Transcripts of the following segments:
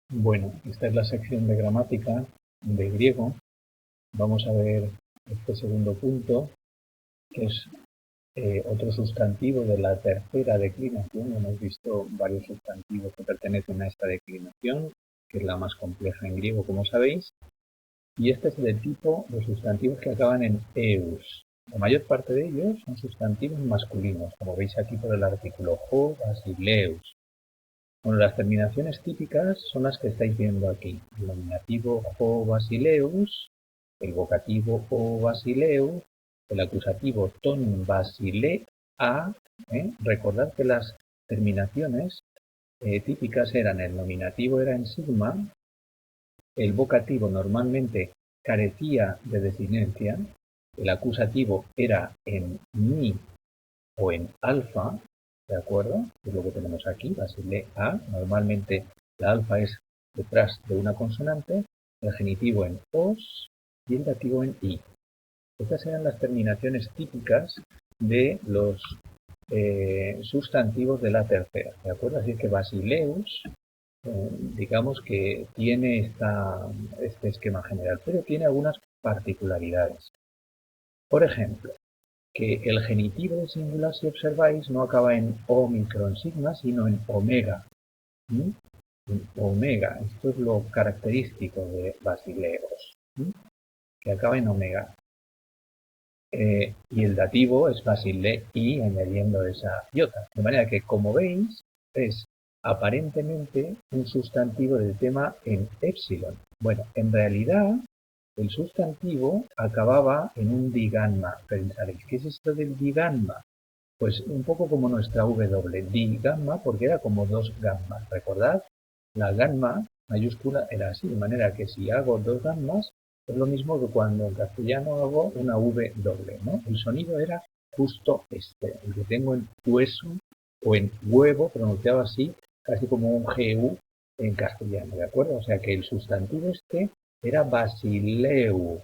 Bueno, esta es la sección de gramática de griego. Vamos a ver este segundo punto, que es otro sustantivo de la tercera declinación. Hemos visto varios sustantivos que pertenecen a esta declinación, que es la más compleja en griego, como sabéis. Y este es del tipo de sustantivos que acaban en eus. La mayor parte de ellos son sustantivos masculinos, como veis aquí por el artículo ho, basileus. Bueno, las terminaciones típicas son las que estáis viendo aquí. El nominativo ho basileus, el vocativo o basileus, el acusativo ton basilea. Recordad que las terminaciones típicas eran: el nominativo era en sigma, el vocativo normalmente carecía de desinencia, el acusativo era en mi o en alfa, ¿de acuerdo? Es lo que tenemos aquí, basilea. Normalmente la alfa es detrás de una consonante, el genitivo en os y el dativo en i. Estas eran las terminaciones típicas de los sustantivos de la tercera, ¿de acuerdo? Así que basileus, digamos que tiene este esquema general, pero tiene algunas particularidades. Por ejemplo, que el genitivo de singular, si observáis, no acaba en omicron sigma, sino en omega. En omega, esto es lo característico de basileos, que acaba en omega. Y el dativo es basilei, añadiendo esa iota. De manera que, como veis, es aparentemente un sustantivo del tema en épsilon. Bueno, en realidad el sustantivo acababa en un digamma. Pensaréis, ¿qué es esto del digamma? Pues un poco como nuestra W, digamma, porque era como dos gammas. Recordad, la gamma mayúscula era así, de manera que si hago dos gammas, es lo mismo que cuando en castellano hago una W, ¿no? El sonido era justo este, el que tengo en hueso o en huevo, pronunciado así, casi como un GU en castellano, ¿de acuerdo? O sea que el sustantivo este era basileu.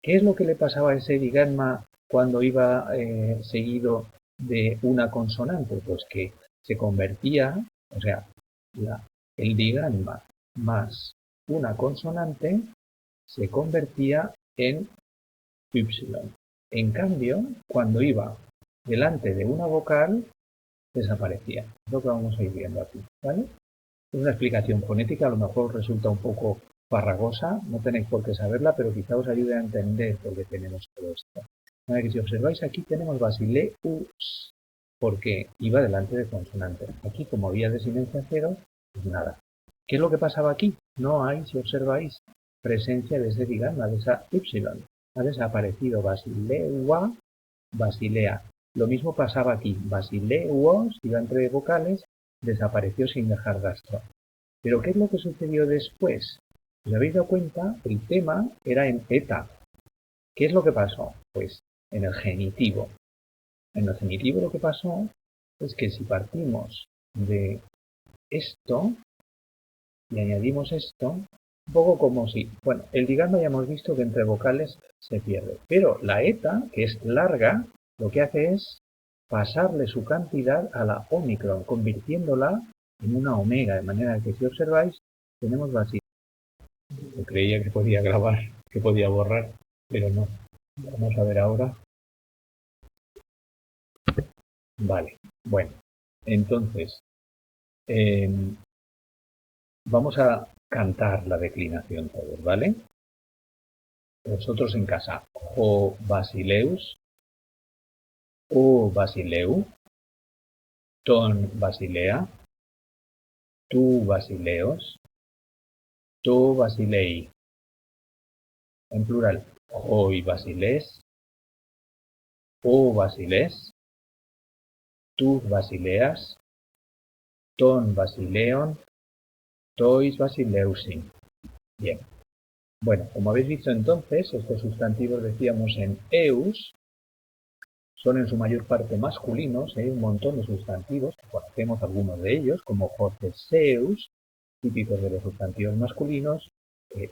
¿Qué es lo que le pasaba a ese digamma cuando iba seguido de una consonante? Pues que se convertía, o sea, el digamma más una consonante se convertía en y. En cambio, cuando iba delante de una vocal, desaparecía. Es lo que vamos a ir viendo aquí, ¿vale? Es una explicación fonética, a lo mejor resulta un poco farragosa, no tenéis por qué saberla, pero quizá os ayude a entender por qué tenemos todo esto. Bueno, que si observáis aquí tenemos basileus, porque iba delante de consonante. Aquí, como había desinencia cero, pues nada. ¿Qué es lo que pasaba aquí? No hay, si observáis, presencia de ese digamma, de esa y. Ha desaparecido basileua, basilea. Lo mismo pasaba aquí. Basileuos, iba entre vocales, desapareció sin dejar rastro. ¿Pero qué es lo que sucedió después? ¿Os habéis dado cuenta? El tema era en eta. ¿Qué es lo que pasó? Pues en el genitivo. En el genitivo lo que pasó es que si partimos de esto y añadimos esto, un poco como si, bueno, el digamma ya hemos visto que entre vocales se pierde, pero la eta, que es larga, lo que hace es pasarle su cantidad a la omicron, convirtiéndola en una omega, de manera que si observáis, tenemos así. Yo creía que podía grabar, que podía borrar, pero no. Vamos a ver ahora. Vale, bueno, entonces, vamos a cantar la declinación todos, ¿vale? Vosotros en casa. O basileus, o basileu, ton basilea, tu basileos, to basilei. En plural, hoi basiles, o basiles, tu basileas, ton basileon, tois basileusin. Bien. Bueno, como habéis visto entonces, estos sustantivos decíamos en eus, son en su mayor parte masculinos. Hay un montón de sustantivos, que conocemos algunos de ellos, como Theseus, típicos de los sustantivos masculinos,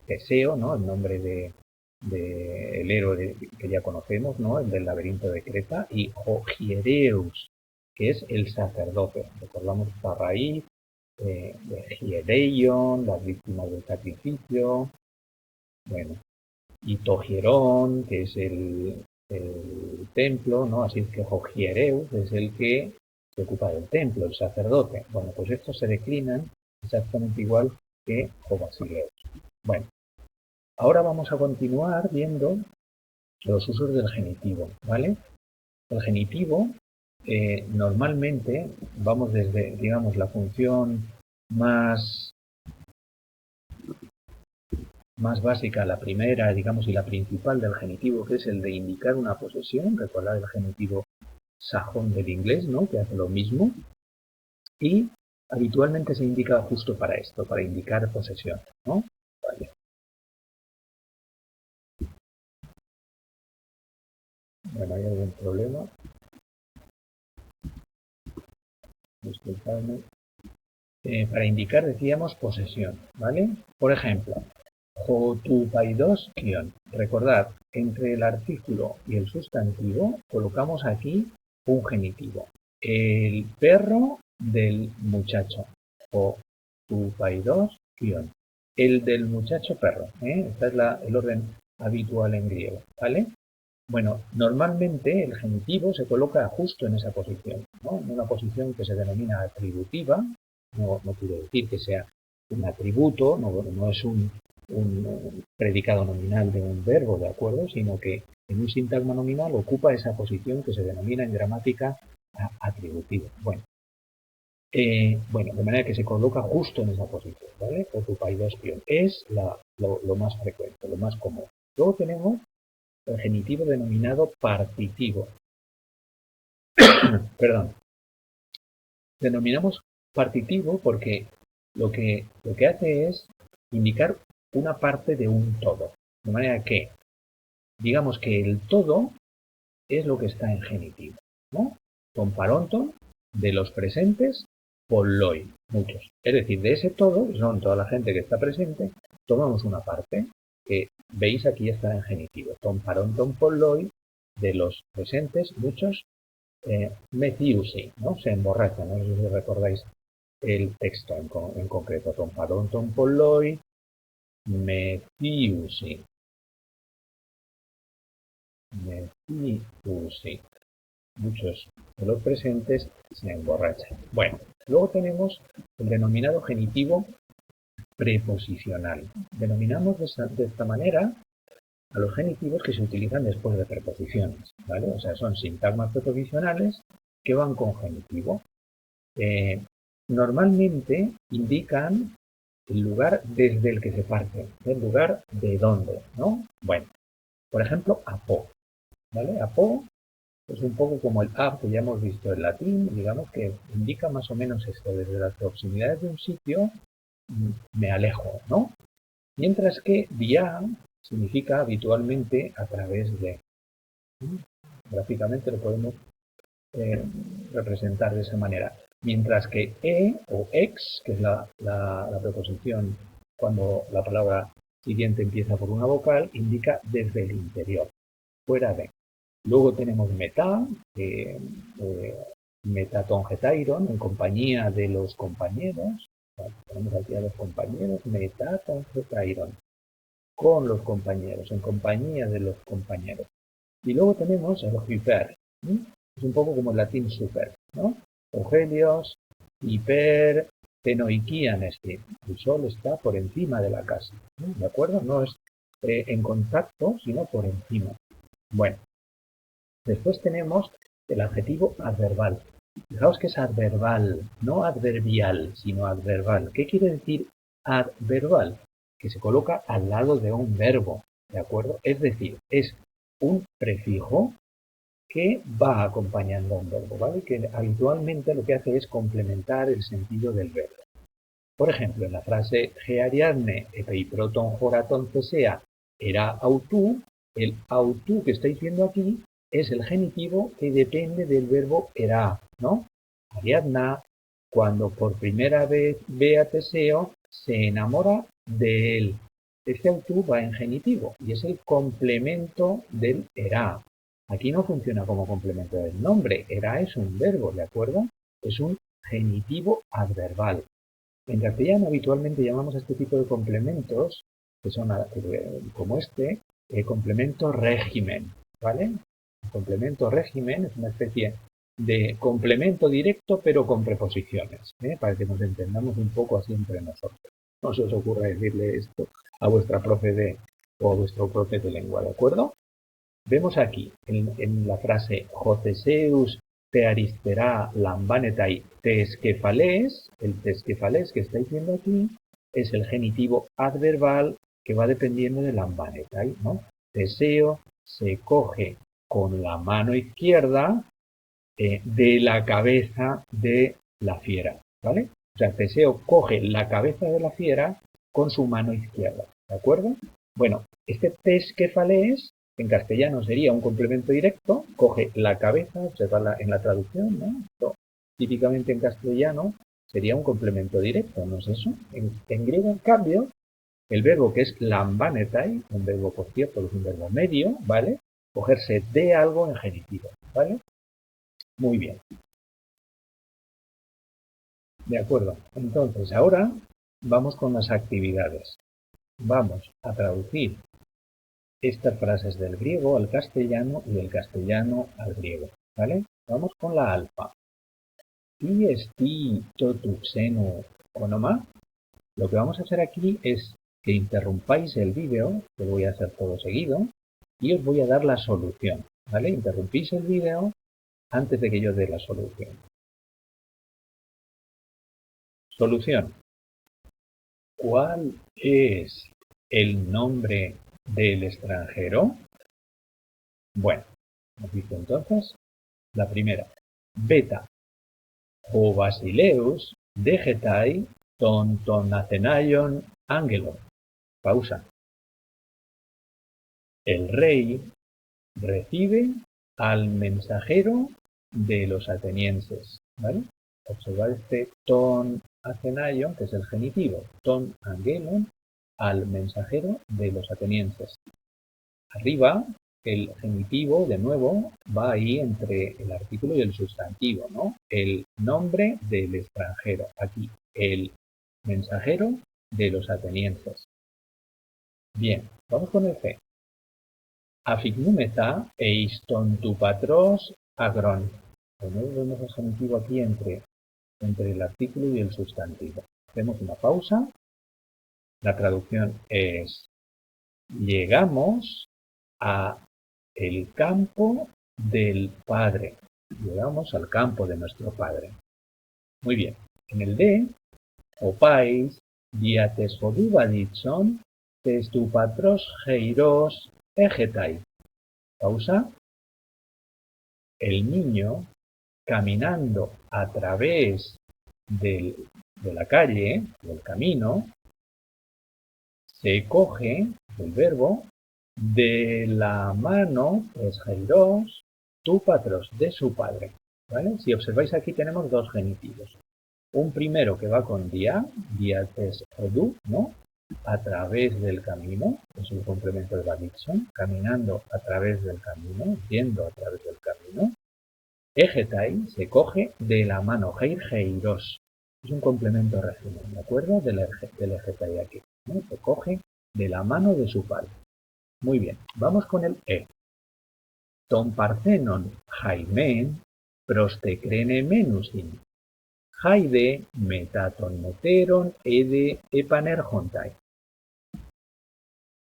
Teseo, ¿no? El nombre del héroe que ya conocemos, ¿no? El del laberinto de Creta, y Hiereus, que es el sacerdote. Recordamos esta raíz de Hiereion, las víctimas del sacrificio, bueno, y Togierón, que es el templo, ¿no? Así es que Hogiereus es el que se ocupa del templo, el sacerdote. Bueno, pues estos se declinan exactamente igual que Hobasileus. Bueno, ahora vamos a continuar viendo los usos del genitivo, ¿vale? El genitivo, normalmente, vamos desde, digamos, la función más básica, la primera, digamos, y la principal del genitivo, que es el de indicar una posesión. Recordad el genitivo sajón del inglés, ¿no? Que hace lo mismo. Y habitualmente se indica justo para esto, para indicar posesión, ¿no? Vale. Bueno, ¿hay algún problema? Disculpadme. Para indicar, decíamos, posesión, ¿vale? Por ejemplo, Jotupaidos kion. Recordad, entre el artículo y el sustantivo colocamos aquí un genitivo. El perro del muchacho. Jotupaidos kion. El del muchacho perro. Este es el orden habitual en griego, ¿vale? Bueno, normalmente el genitivo se coloca justo en esa posición, ¿no? En una posición que se denomina atributiva. No quiere decir que sea un atributo, no es un predicado nominal de un verbo, ¿de acuerdo? Sino que en un sintagma nominal ocupa esa posición que se denomina en gramática atributiva. Bueno, de manera que se coloca justo en esa posición, ¿vale? Ocupaidospion es lo más frecuente, lo más común. Luego tenemos el genitivo denominado partitivo. Perdón. Denominamos partitivo porque lo que hace es indicar una parte de un todo. De manera que, digamos que el todo es lo que está en genitivo, ¿no? Ton paronton, de los presentes, polloi, muchos. Es decir, de ese todo, que son toda la gente que está presente, tomamos una parte que veis aquí está en genitivo. Ton paronton polloi, de los presentes, muchos, methiusi, ¿no? Se emborracha, no sé si recordáis el texto en concreto. Ton paronton polloi, methiusi. Methiusi. Muchos de los presentes se emborrachan. Bueno, luego tenemos el denominado genitivo preposicional. Denominamos de esta manera a los genitivos que se utilizan después de preposiciones, ¿vale? O sea, son sintagmas preposicionales que van con genitivo. Normalmente indican el lugar desde el que se parte, el lugar de dónde, ¿no? Bueno, por ejemplo, apo, ¿vale? Apo es un poco como el ab que ya hemos visto en latín, digamos que indica más o menos esto, desde las proximidades de un sitio me alejo, ¿no? Mientras que via significa habitualmente a través de. Gráficamente lo podemos representar de esa manera. Mientras que o ex, que es la preposición cuando la palabra siguiente empieza por una vocal, indica desde el interior, fuera de. Luego tenemos meta, metatongetairon, en compañía de los compañeros. Tenemos aquí a los compañeros, metatongetairon, con los compañeros, en compañía de los compañeros. Y luego tenemos el hyper, es un poco como el latín super, ¿no? Eugelios, hiper, tenoikian, es que el sol está por encima de la casa, ¿no? ¿De acuerdo? No es en contacto, sino por encima. Bueno, después tenemos el adjetivo adverbal. Fijaos que es adverbal, no adverbial, sino adverbal. ¿Qué quiere decir adverbal? Que se coloca al lado de un verbo, ¿de acuerdo? Es decir, es un prefijo que va acompañando a un verbo, ¿vale? Que habitualmente lo que hace es complementar el sentido del verbo. Por ejemplo, en la frase Geariadne epeiproton joraton cesea era autú, el autú que estáis viendo aquí es el genitivo que depende del verbo era, ¿no? Ariadna, cuando por primera vez ve a Teseo, se enamora de él. Este autú va en genitivo y es el complemento del era. Aquí no funciona como complemento del nombre. Era es un verbo, ¿de acuerdo? Es un genitivo adverbal. En castellano habitualmente llamamos a este tipo de complementos, que son como este, complemento régimen, ¿vale? El complemento régimen es una especie de complemento directo pero con preposiciones, para que nos entendamos un poco así entre nosotros. No se os ocurra decirle esto a vuestra profe o a vuestro profe de lengua, ¿de acuerdo? Vemos aquí en la frase Joceseus te aristerá lambanetai tesquefales, el tesquefales que estáis viendo aquí es el genitivo adverbal que va dependiendo de lambanetai, ¿no? Teseo se coge con la mano izquierda de la cabeza de la fiera, ¿vale? O sea, Teseo coge la cabeza de la fiera con su mano izquierda, ¿de acuerdo? Bueno, este tesquefales en castellano sería un complemento directo, coge la cabeza, observa en la traducción, ¿no? Esto, típicamente en castellano sería un complemento directo, ¿no es eso? En griego, en cambio, el verbo que es lambanetai, un verbo, por cierto, es un verbo medio, ¿vale? Cogerse de algo en genitivo, ¿vale? Muy bien. De acuerdo. Entonces, ahora vamos con las actividades. Vamos a traducir estas frases del griego al castellano y del castellano al griego, ¿vale? Vamos con la alfa. Y esti totuxeno onoma. Lo que vamos a hacer aquí es que interrumpáis el vídeo, que lo voy a hacer todo seguido, y os voy a dar la solución, ¿vale? Interrumpís el vídeo antes de que yo dé la solución. Solución. ¿Cuál es el nombre del extranjero? Bueno, nos dice entonces la primera. Beta o Basileus degetai ton acenaion angelo. Pausa. El rey recibe al mensajero de los atenienses, ¿vale? Observad este ton acenaion, que es el genitivo, ton angelon, al mensajero de los atenienses. Arriba, el genitivo, de nuevo, va ahí entre el artículo y el sustantivo, ¿no? El nombre del extranjero, aquí, el mensajero de los atenienses. Bien, vamos con el C. Afignumeta eiston tu patros agron. Bueno, vemos el genitivo aquí entre el artículo y el sustantivo. Hacemos una pausa. La traducción es: llegamos a el campo del Padre. Llegamos al campo de nuestro Padre. Muy bien. En el D, opais diates hodubaditson tes tu patros geiros egetai. Pausa. El niño, caminando a través de la calle, del camino, se coge el verbo de la mano, es geiros, tu patros, de su padre, ¿vale? Si observáis aquí tenemos dos genitivos. Un primero que va con diates odu, ¿no? A través del camino, es un complemento de Baditson, caminando a través del camino, yendo a través del camino. Egetai se coge de la mano, geiros, es un complemento régimen, ¿de acuerdo? Del egetai aquí, ¿no? Se coge de la mano de su padre. Muy bien, vamos con el E. Ton parthenon jaimen prostecrene menusin. Jaide metaton meteron ede epanerjontai.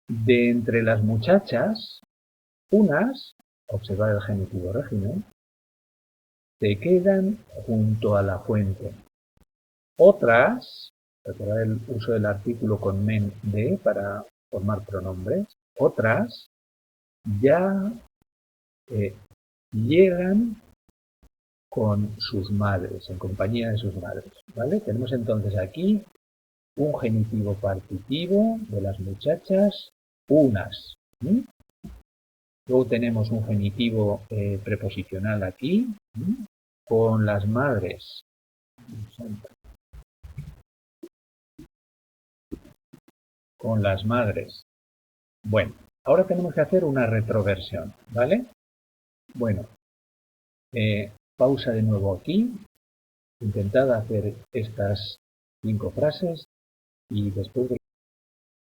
De entre las muchachas, unas, observad el genitivo régimen, se quedan junto a la fuente. Otras, recordad el uso del artículo con men de para formar pronombres, otras ya llegan con sus madres, en compañía de sus madres, ¿vale? Tenemos entonces aquí un genitivo partitivo de las muchachas, unas. Luego tenemos un genitivo preposicional aquí, con las madres. Con las madres. Bueno, ahora tenemos que hacer una retroversión, ¿vale? Bueno, pausa de nuevo aquí. Intentad hacer estas 5 frases y después de